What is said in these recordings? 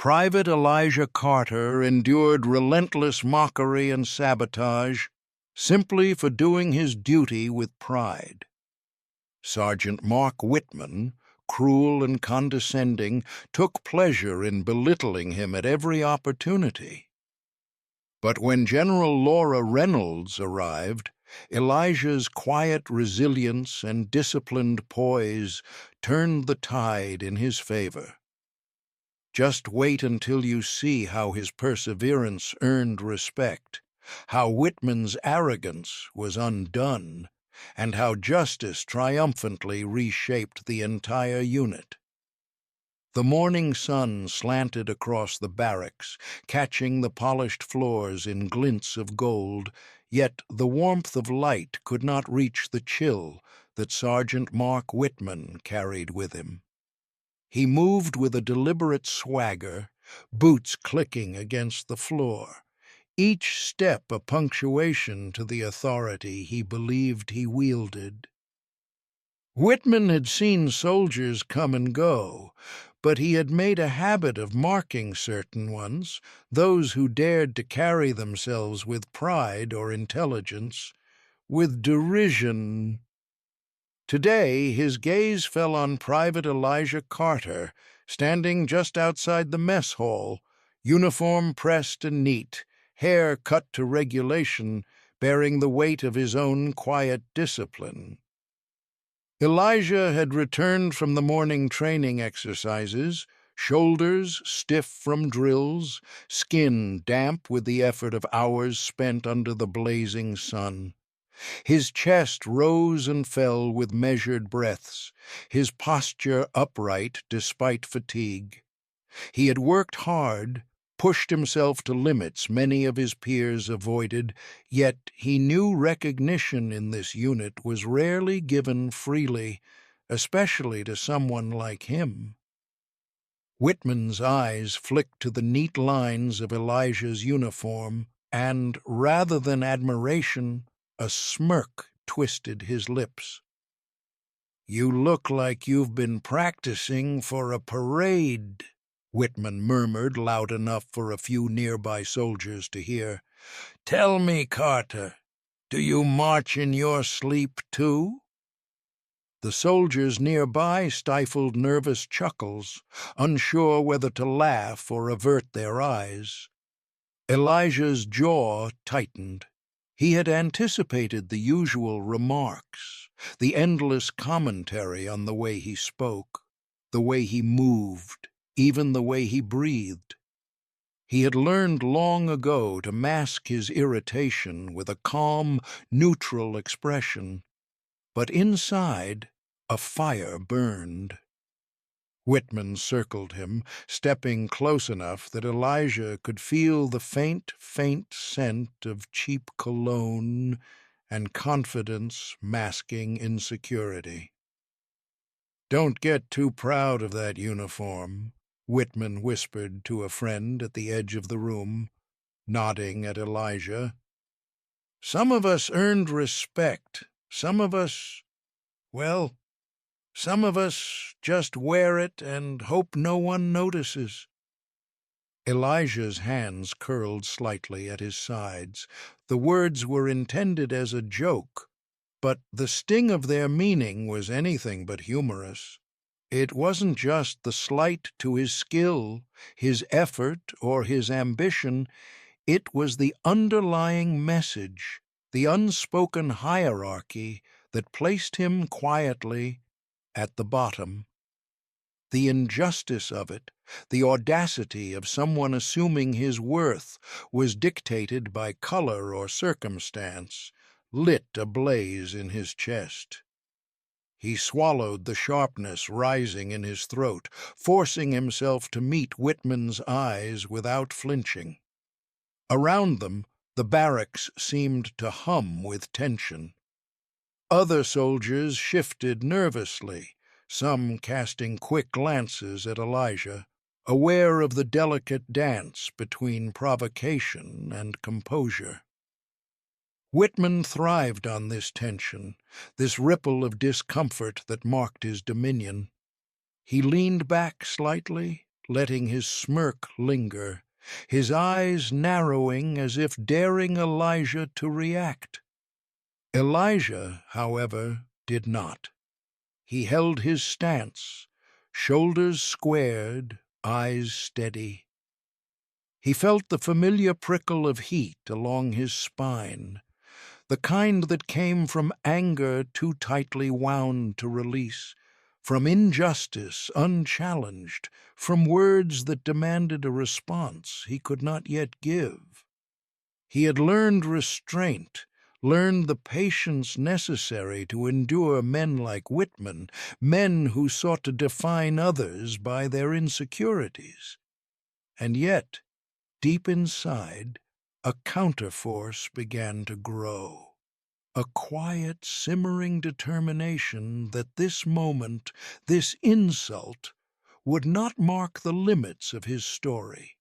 Private Elijah Carter endured relentless mockery and sabotage simply for doing his duty with pride. Sergeant Mark Whitman, cruel and condescending, took pleasure in belittling him at every opportunity. But when General Laura Reynolds arrived, Elijah's quiet resilience and disciplined poise turned the tide in his favor. Just wait until you see how his perseverance earned respect, how Whitman's arrogance was undone, and how justice triumphantly reshaped the entire unit. The morning sun slanted across the barracks, catching the polished floors in glints of gold, yet the warmth of light could not reach the chill that Sergeant Mark Whitman carried with him. He moved with a deliberate swagger, boots clicking against the floor, each step a punctuation to the authority he believed he wielded. Whitman had seen soldiers come and go, but he had made a habit of marking certain ones, those who dared to carry themselves with pride or intelligence, with derision. Today, his gaze fell on Private Elijah Carter, standing just outside the mess hall, uniform pressed and neat, hair cut to regulation, bearing the weight of his own quiet discipline. Elijah had returned from the morning training exercises, shoulders stiff from drills, skin damp with the effort of hours spent under the blazing sun. His chest rose and fell with measured breaths, his posture upright despite fatigue. He had worked hard, pushed himself to limits many of his peers avoided, yet he knew recognition in this unit was rarely given freely, especially to someone like him. Whitman's eyes flicked to the neat lines of Elijah's uniform, and, rather than admiration, a smirk twisted his lips. "You look like you've been practicing for a parade," Whitman murmured loud enough for a few nearby soldiers to hear. "Tell me, Carter, do you march in your sleep too?" The soldiers nearby stifled nervous chuckles, unsure whether to laugh or avert their eyes. Elijah's jaw tightened. He had anticipated the usual remarks, the endless commentary on the way he spoke, the way he moved, even the way he breathed. He had learned long ago to mask his irritation with a calm, neutral expression, but inside, a fire burned. Whitman circled him, stepping close enough that Elijah could feel the faint scent of cheap cologne and confidence masking insecurity. "Don't get too proud of that uniform," Whitman whispered to a friend at the edge of the room, nodding at Elijah. "Some of us earned respect. Some of us just wear it and hope no one notices." Elijah's hands curled slightly at his sides. The words were intended as a joke, but the sting of their meaning was anything but humorous. It wasn't just the slight to his skill, his effort, or his ambition. It was the underlying message, the unspoken hierarchy that placed him quietly at the bottom. The injustice of it, the audacity of someone assuming his worth, was dictated by color or circumstance, lit ablaze in his chest. He swallowed the sharpness rising in his throat, forcing himself to meet Whitman's eyes without flinching. Around them, the barracks seemed to hum with tension. Other soldiers shifted nervously, some casting quick glances at Elijah, aware of the delicate dance between provocation and composure. Whitman thrived on this tension, this ripple of discomfort that marked his dominion. He leaned back slightly, letting his smirk linger, his eyes narrowing as if daring Elijah to react. Elijah, however, did not. He held his stance, shoulders squared, eyes steady. He felt the familiar prickle of heat along his spine, the kind that came from anger too tightly wound to release, from injustice unchallenged, from words that demanded a response he could not yet give. He had learned restraint, learned the patience necessary to endure men like Whitman, men who sought to define others by their insecurities. And yet, deep inside, a counterforce began to grow. A quiet, simmering determination that this moment, this insult, would not mark the limits of his story.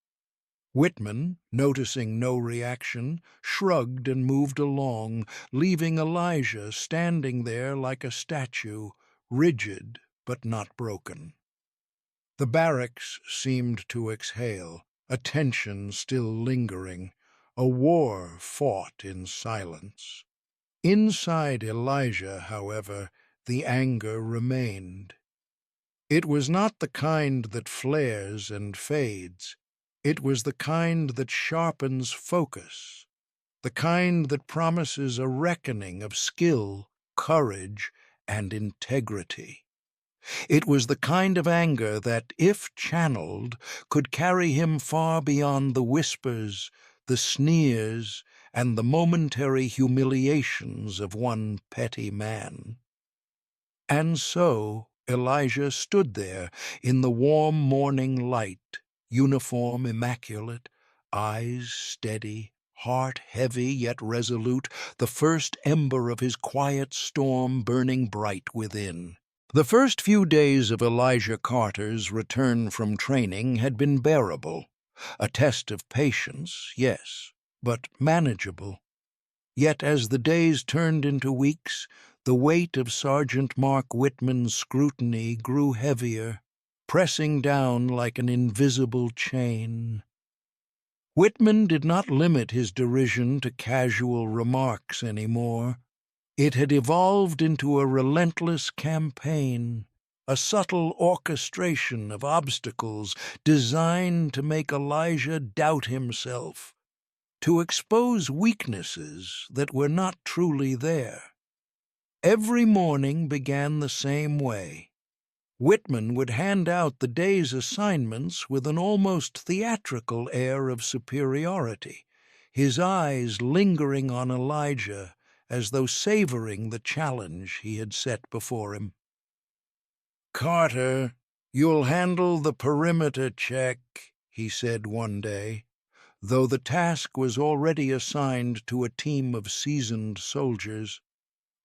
Whitman, noticing no reaction, shrugged and moved along, leaving Elijah standing there like a statue, rigid but not broken. The barracks seemed to exhale, a tension still lingering, a war fought in silence. Inside Elijah, however, the anger remained. It was not the kind that flares and fades. It was the kind that sharpens focus, the kind that promises a reckoning of skill, courage, and integrity. It was the kind of anger that, if channeled, could carry him far beyond the whispers, the sneers, and the momentary humiliations of one petty man. And so Elijah stood there in the warm morning light, uniform immaculate, eyes steady, heart heavy yet resolute, the first ember of his quiet storm burning bright within. The first few days of Elijah Carter's return from training had been bearable, a test of patience, yes, but manageable. Yet as the days turned into weeks, the weight of Sergeant Mark Whitman's scrutiny grew heavier, pressing down like an invisible chain. Whitman did not limit his derision to casual remarks anymore. It had evolved into a relentless campaign, a subtle orchestration of obstacles designed to make Elijah doubt himself, to expose weaknesses that were not truly there. Every morning began the same way. Whitman would hand out the day's assignments with an almost theatrical air of superiority, his eyes lingering on Elijah as though savoring the challenge he had set before him. "Carter, you'll handle the perimeter check," he said one day, though the task was already assigned to a team of seasoned soldiers.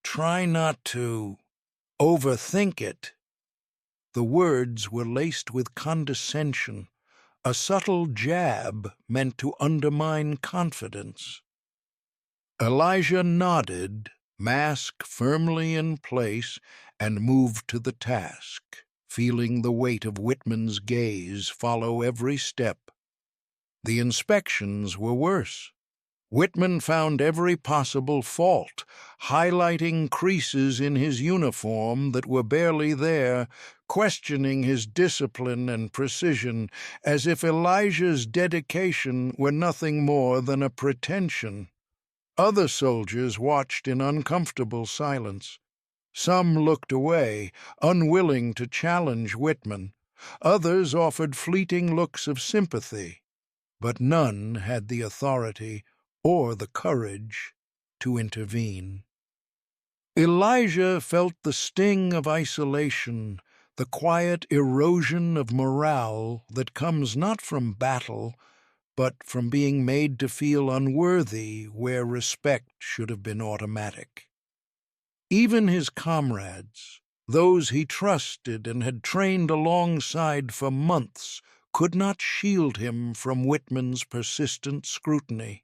"Try not to overthink it." The words were laced with condescension, a subtle jab meant to undermine confidence. Elijah nodded, mask firmly in place, and moved to the task, feeling the weight of Whitman's gaze follow every step. The inspections were worse. Whitman found every possible fault, highlighting creases in his uniform that were barely there, questioning his discipline and precision, as if Elijah's dedication were nothing more than a pretension. Other soldiers watched in uncomfortable silence. Some looked away, unwilling to challenge Whitman. Others offered fleeting looks of sympathy, but none had the authority or the courage to intervene. Elijah felt the sting of isolation, the quiet erosion of morale that comes not from battle, but from being made to feel unworthy where respect should have been automatic. Even his comrades, those he trusted and had trained alongside for months, could not shield him from Whitman's persistent scrutiny.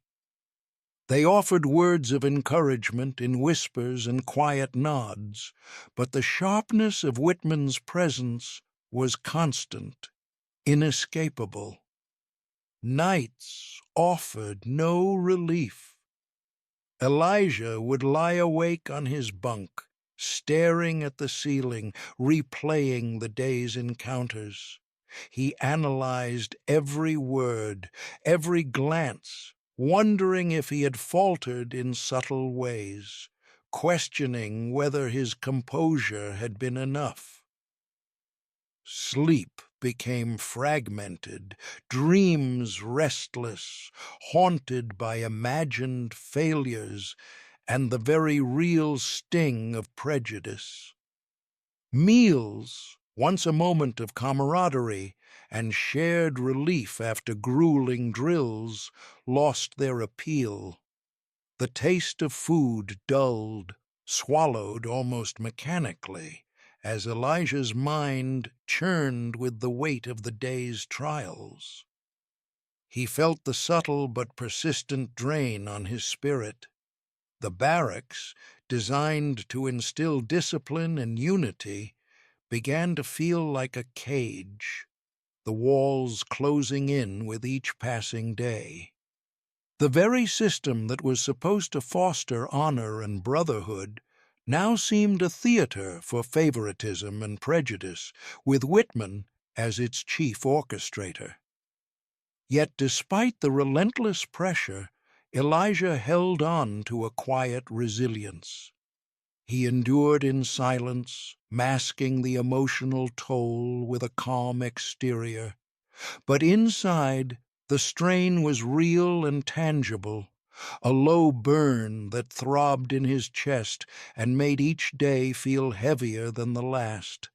They offered words of encouragement in whispers and quiet nods, but the sharpness of Whitman's presence was constant. inescapable. Nights offered no relief. Elijah would lie awake on his bunk, staring at the ceiling, replaying the day's encounters. He analyzed every word, every glance, wondering if he had faltered in subtle ways, questioning whether his composure had been enough. Sleep became fragmented, dreams restless, haunted by imagined failures and the very real sting of prejudice. Meals, once a moment of camaraderie and shared relief after grueling drills, lost their appeal. The taste of food dulled, swallowed almost mechanically, as Elijah's mind churned with the weight of the day's trials. He felt the subtle but persistent drain on his spirit. The barracks, designed to instill discipline and unity, began to feel like a cage, the walls closing in with each passing day. The very system that was supposed to foster honor and brotherhood now seemed a theater for favoritism and prejudice, with Whitman as its chief orchestrator. Yet despite the relentless pressure, Elijah held on to a quiet resilience. He endured in silence, masking the emotional toll with a calm exterior. But inside, the strain was real and tangible, a low burn that throbbed in his chest and made each day feel heavier than the last.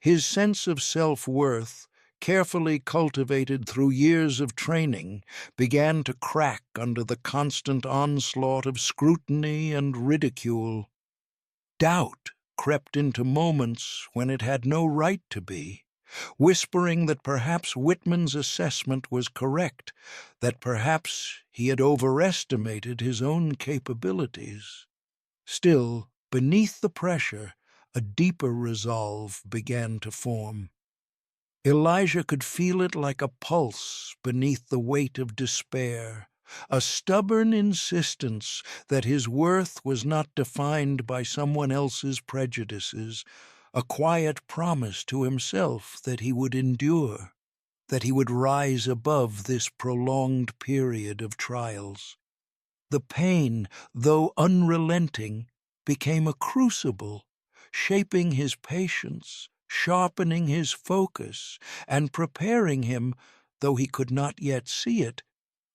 His sense of self-worth, carefully cultivated through years of training, began to crack under the constant onslaught of scrutiny and ridicule. Doubt crept into moments when it had no right to be, whispering that perhaps Whitman's assessment was correct, that perhaps he had overestimated his own capabilities. Still, beneath the pressure, a deeper resolve began to form. Elijah could feel it like a pulse beneath the weight of despair, a stubborn insistence that his worth was not defined by someone else's prejudices, a quiet promise to himself that he would endure, that he would rise above this prolonged period of trials. The pain, though unrelenting, became a crucible, shaping his patience, sharpening his focus, and preparing him, though he could not yet see it,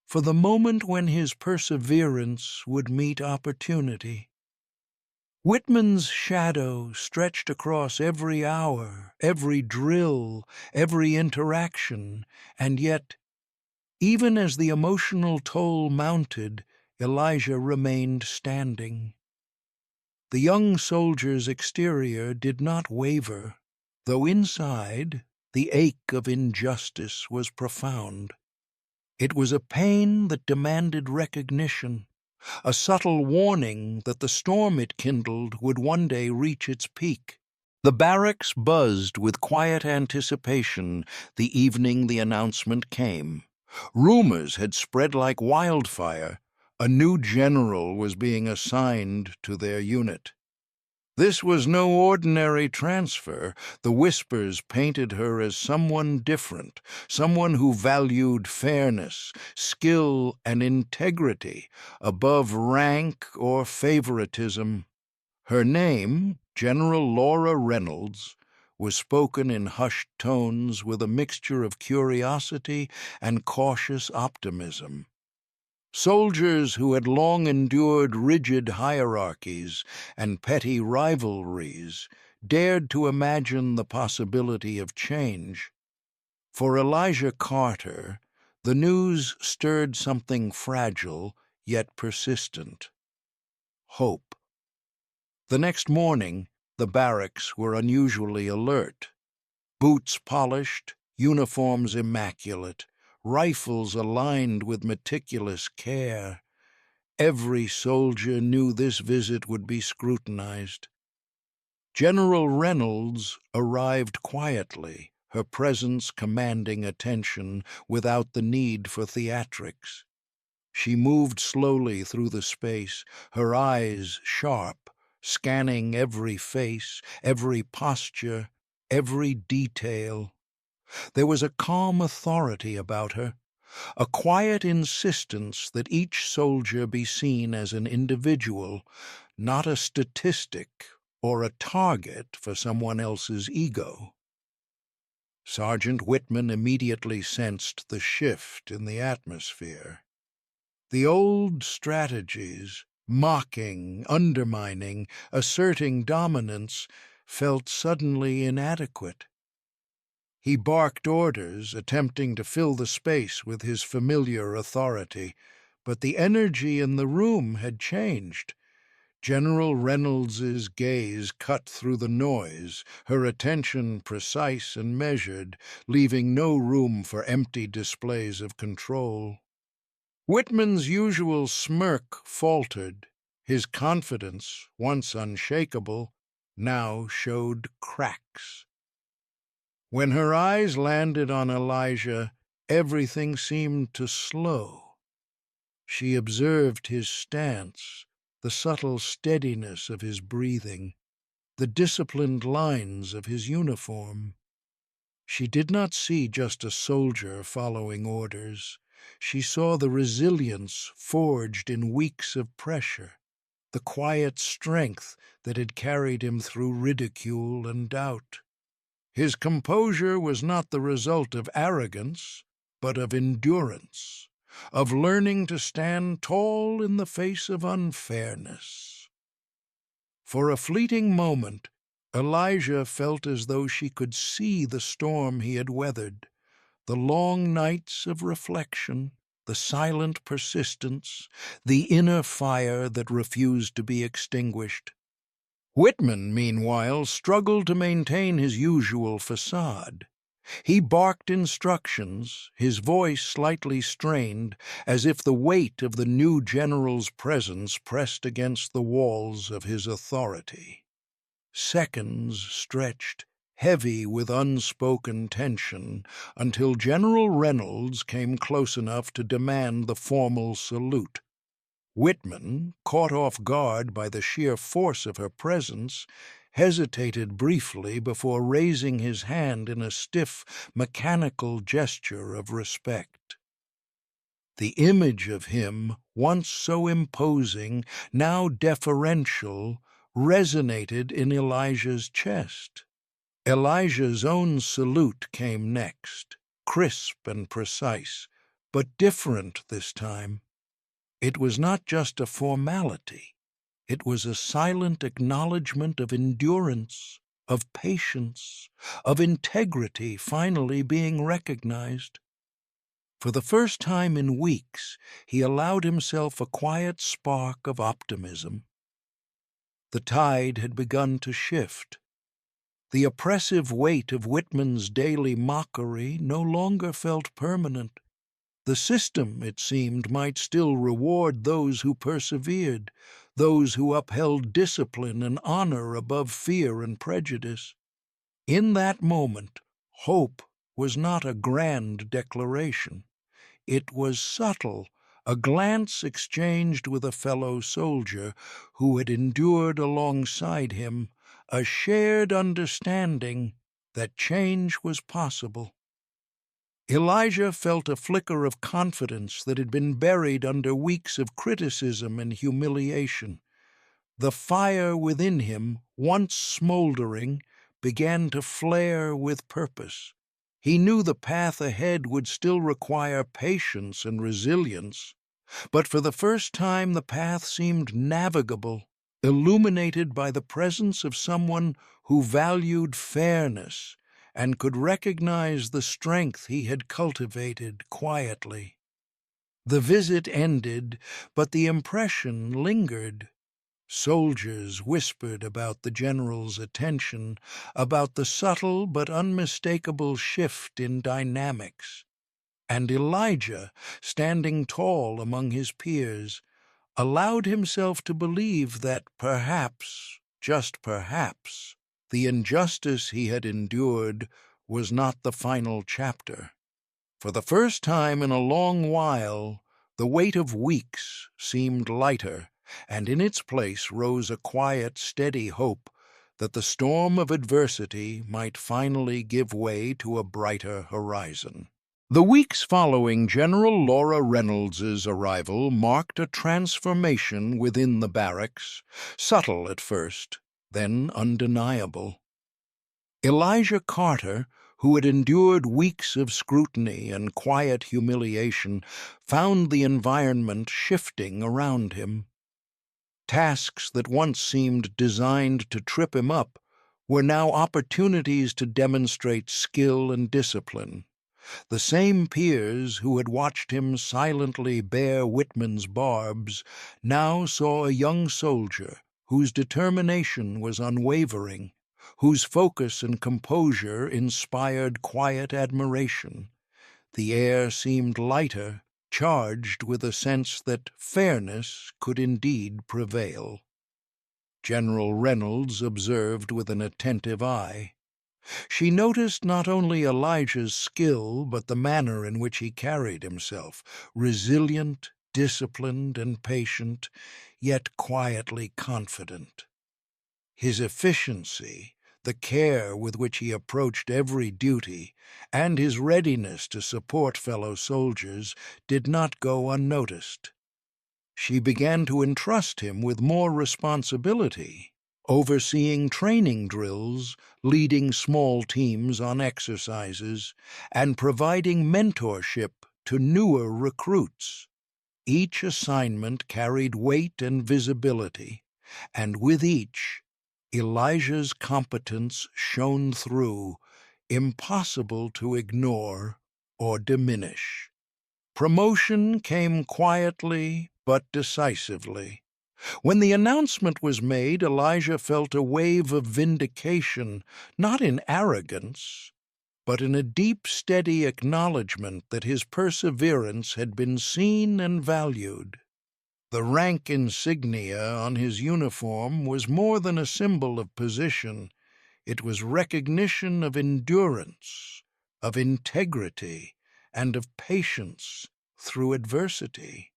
for the moment when his perseverance would meet opportunity. Whitman's shadow stretched across every hour, every drill, every interaction, and yet, even as the emotional toll mounted, Elijah remained standing. The young soldier's exterior did not waver, though inside the ache of injustice was profound. It was a pain that demanded recognition, a subtle warning that the storm it kindled would one day reach its peak. The barracks buzzed with quiet anticipation the evening the announcement came. Rumors had spread like wildfire. A new general was being assigned to their unit. This was no ordinary transfer. The whispers painted her as someone different, someone who valued fairness, skill, and integrity above rank or favoritism. Her name, General Laura Reynolds, was spoken in hushed tones with a mixture of curiosity and cautious optimism. Soldiers who had long endured rigid hierarchies and petty rivalries dared to imagine the possibility of change. For Elijah Carter, the news stirred something fragile yet persistent: hope. The next morning, the barracks were unusually alert. Boots polished, uniforms immaculate, rifles aligned with meticulous care. Every soldier knew this visit would be scrutinized. General Reynolds arrived quietly, her presence commanding attention without the need for theatrics. She moved slowly through the space, her eyes sharp, scanning every face, every posture, every detail. There was a calm authority about her, a quiet insistence that each soldier be seen as an individual, not a statistic or a target for someone else's ego. Sergeant Whitman immediately sensed the shift in the atmosphere. The old strategies, mocking, undermining, asserting dominance, felt suddenly inadequate. He barked orders, attempting to fill the space with his familiar authority, but the energy in the room had changed. General Reynolds's gaze cut through the noise, her attention precise and measured, leaving no room for empty displays of control. Whitman's usual smirk faltered. His confidence, once unshakable, now showed cracks. When her eyes landed on Elijah, everything seemed to slow. She observed his stance, the subtle steadiness of his breathing, the disciplined lines of his uniform. She did not see just a soldier following orders. She saw the resilience forged in weeks of pressure, the quiet strength that had carried him through ridicule and doubt. His composure was not the result of arrogance, but of endurance, of learning to stand tall in the face of unfairness. For a fleeting moment, Elijah felt as though she could see the storm he had weathered, the long nights of reflection, the silent persistence, the inner fire that refused to be extinguished. Whitman, meanwhile, struggled to maintain his usual facade. He barked instructions, his voice slightly strained, as if the weight of the new general's presence pressed against the walls of his authority. Seconds stretched, heavy with unspoken tension, until General Reynolds came close enough to demand the formal salute. Whitman, caught off guard by the sheer force of her presence, hesitated briefly before raising his hand in a stiff, mechanical gesture of respect. The image of him, once so imposing, now deferential, resonated in Elijah's chest. Elijah's own salute came next, crisp and precise, but different this time. It was not just a formality. It was a silent acknowledgment of endurance, of patience, of integrity finally being recognized. For the first time in weeks, he allowed himself a quiet spark of optimism. The tide had begun to shift. The oppressive weight of Whitman's daily mockery no longer felt permanent. The system, it seemed, might still reward those who persevered, those who upheld discipline and honor above fear and prejudice. In that moment, hope was not a grand declaration. It was subtle, a glance exchanged with a fellow soldier who had endured alongside him, a shared understanding that change was possible. Elijah felt a flicker of confidence that had been buried under weeks of criticism and humiliation. The fire within him, once smoldering, began to flare with purpose. He knew the path ahead would still require patience and resilience, but for the first time the path seemed navigable, illuminated by the presence of someone who valued fairness and could recognize the strength he had cultivated quietly. The visit ended, but the impression lingered. Soldiers whispered about the general's attention, about the subtle but unmistakable shift in dynamics. And Elijah, standing tall among his peers, allowed himself to believe that perhaps, just perhaps, the injustice he had endured was not the final chapter. For the first time in a long while, the weight of weeks seemed lighter, and in its place rose a quiet, steady hope that the storm of adversity might finally give way to a brighter horizon. The weeks following General Laura Reynolds's arrival marked a transformation within the barracks, subtle at first, then undeniable. Elijah Carter, who had endured weeks of scrutiny and quiet humiliation, found the environment shifting around him. Tasks that once seemed designed to trip him up were now opportunities to demonstrate skill and discipline. The same peers who had watched him silently bear Whitman's barbs now saw a young soldier whose determination was unwavering, whose focus and composure inspired quiet admiration. The air seemed lighter, charged with a sense that fairness could indeed prevail. General Reynolds observed with an attentive eye. She noticed not only Elijah's skill, but the manner in which he carried himself, resilient, disciplined, and patient, yet quietly confident. His efficiency, the care with which he approached every duty, and his readiness to support fellow soldiers did not go unnoticed. She began to entrust him with more responsibility, overseeing training drills, leading small teams on exercises, and providing mentorship to newer recruits. Each assignment carried weight and visibility, and with each, Elijah's competence shone through, impossible to ignore or diminish. Promotion came quietly but decisively. When the announcement was made, Elijah felt a wave of vindication, not in arrogance, but in a deep, steady acknowledgment that his perseverance had been seen and valued. The rank insignia on his uniform was more than a symbol of position. It was recognition of endurance, of integrity, and of patience through adversity.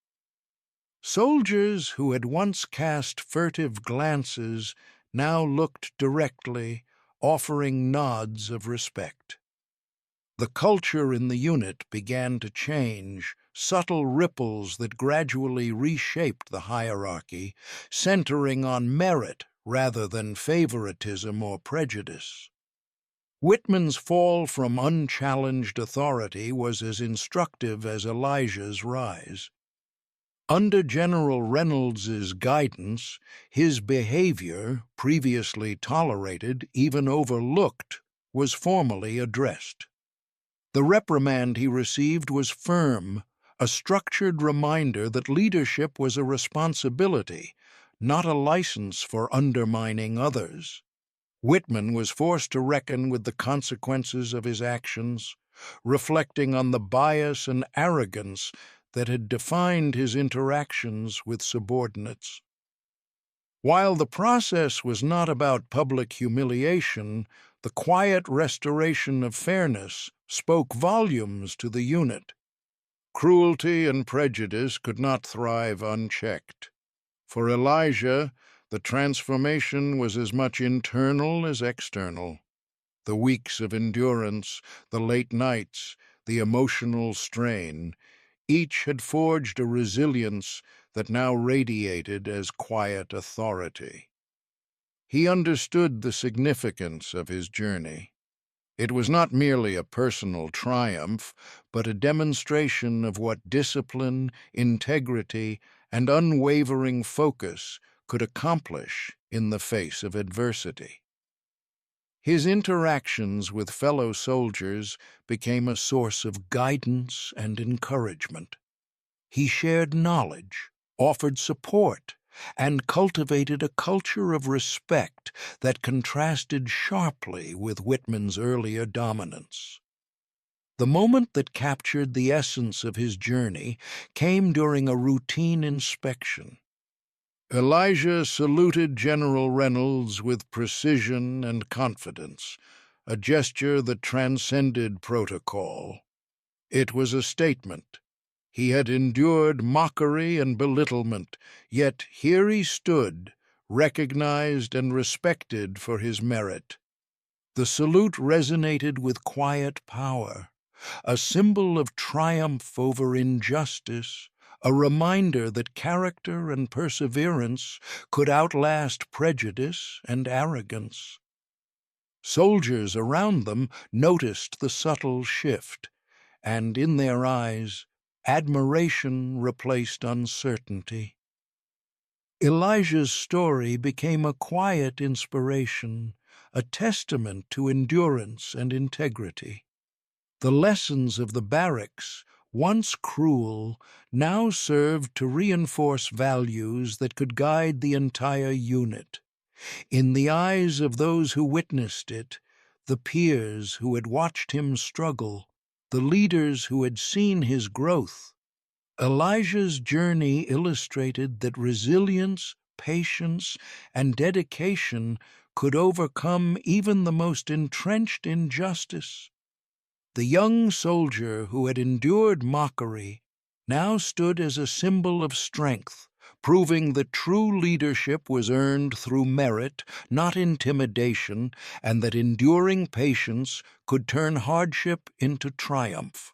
Soldiers who had once cast furtive glances now looked directly, offering nods of respect. The culture in the unit began to change, subtle ripples that gradually reshaped the hierarchy, centering on merit rather than favoritism or prejudice. Whitman's fall from unchallenged authority was as instructive as Elijah's rise. Under General Reynolds's guidance, his behavior, previously tolerated, even overlooked, was formally addressed. The reprimand he received was firm, a structured reminder that leadership was a responsibility, not a license for undermining others. Whitman was forced to reckon with the consequences of his actions, reflecting on the bias and arrogance that had defined his interactions with subordinates. While the process was not about public humiliation, the quiet restoration of fairness spoke volumes to the unit. Cruelty and prejudice could not thrive unchecked. For Elijah, the transformation was as much internal as external. The weeks of endurance, the late nights, the emotional strain, each had forged a resilience that now radiated as quiet authority. He understood the significance of his journey. It was not merely a personal triumph, but a demonstration of what discipline, integrity, and unwavering focus could accomplish in the face of adversity. His interactions with fellow soldiers became a source of guidance and encouragement. He shared knowledge, offered support, and cultivated a culture of respect that contrasted sharply with Whitman's earlier dominance. The moment that captured the essence of his journey came during a routine inspection. Elijah saluted General Reynolds with precision and confidence, a gesture that transcended protocol. It was a statement. He had endured mockery and belittlement, yet here he stood, recognized and respected for his merit. The salute resonated with quiet power, a symbol of triumph over injustice, a reminder that character and perseverance could outlast prejudice and arrogance. Soldiers around them noticed the subtle shift, and in their eyes, admiration replaced uncertainty. Elijah's story became a quiet inspiration, a testament to endurance and integrity. The lessons of the barracks, once cruel, now served to reinforce values that could guide the entire unit. In the eyes of those who witnessed it, the peers who had watched him struggle, the leaders who had seen his growth, Elijah's journey illustrated that resilience, patience, and dedication could overcome even the most entrenched injustice. The young soldier who had endured mockery now stood as a symbol of strength, proving that true leadership was earned through merit, not intimidation, and that enduring patience could turn hardship into triumph.